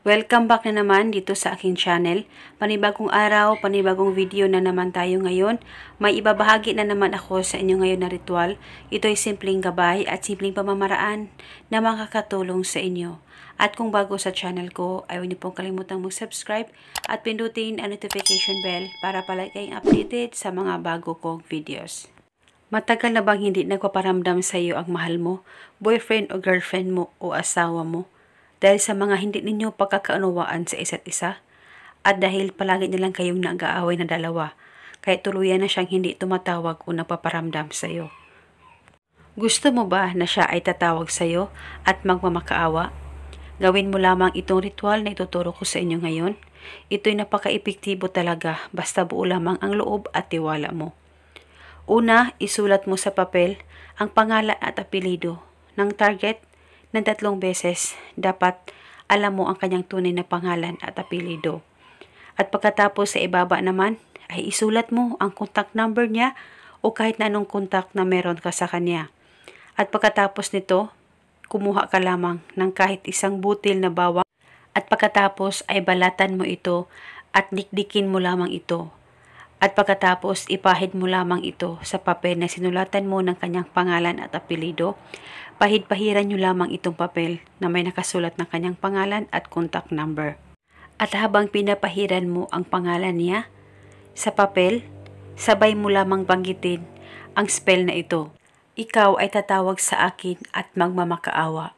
Welcome back na naman dito sa aking channel. Panibagong araw, panibagong video na naman tayo ngayon. May ibabahagi na naman ako sa inyo ngayon na ritual. Ito ay simpleng gabay at simpleng pamamaraan na makakatulong sa inyo. At kung bago sa channel ko, ay huwag niyo pong kalimutang mag-subscribe at pindutin ang notification bell para palagi kayong updated sa mga bago kong videos. Matagal na bang hindi nagpaparamdam sa iyo ang mahal mo, boyfriend o girlfriend mo o asawa mo? Dahil sa mga hindi ninyo pagkakaunawaan sa isa't isa at dahil palagi nilang kayong nag-aaway na dalawa, kaya tuluyan na siyang hindi tumatawag o napaparamdam sa iyo. Gusto mo ba na siya ay tatawag sa iyo at magmamakaawa? Gawin mo lamang itong ritual na ituturo ko sa inyo ngayon. Ito'y napaka-epektibo talaga basta buo lamang ang loob at tiwala mo. Una, isulat mo sa papel ang pangalan at apelido ng target ng 3 beses. Dapat alam mo ang kanyang tunay na pangalan at apelido. At pagkatapos sa ibaba naman, ay isulat mo ang contact number niya o kahit na anong contact na meron ka sa kanya. At pagkatapos nito, kumuha ka lamang ng kahit isang butil na bawang at pagkatapos ay balatan mo ito at dikdikin mo lamang ito. At pagkatapos ipahid mo lamang ito sa papel na sinulatan mo ng kanyang pangalan at apelido. Pahid-pahiran nyo lamang itong papel na may nakasulat ng kanyang pangalan at contact number. At habang pinapahiran mo ang pangalan niya sa papel, sabay mo lamang banggitin ang spell na ito. Ikaw ay tatawag sa akin at magmamakaawa.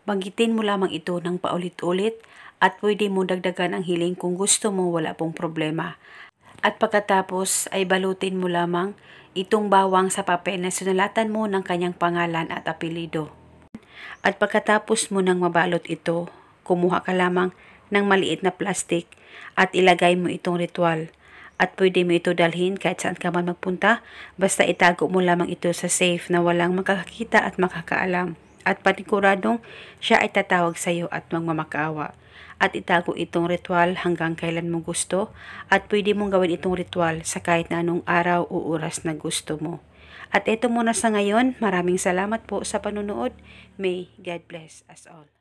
Banggitin mo lamang ito ng paulit-ulit at pwede mo dagdagan ang hiling kung gusto mo, wala pong problema. At pagkatapos ay balutin mo lamang itong bawang sa papel na sinulatan mo ng kanyang pangalan at apelido. At pagkatapos mo nang mabalot ito, kumuha ka lamang ng maliit na plastic at ilagay mo itong ritual. At pwede mo ito dalhin kahit saan ka man magpunta, basta itago mo lamang ito sa safe na walang makakakita at makakaalam. At paniguradong siya ay tatawag sa iyo at magmamakaawa. At itago itong ritual hanggang kailan mo gusto at pwede mong gawin itong ritual sa kahit na anong araw o oras na gusto mo. At ito muna sa ngayon. Maraming salamat po sa panunood. May God bless us all.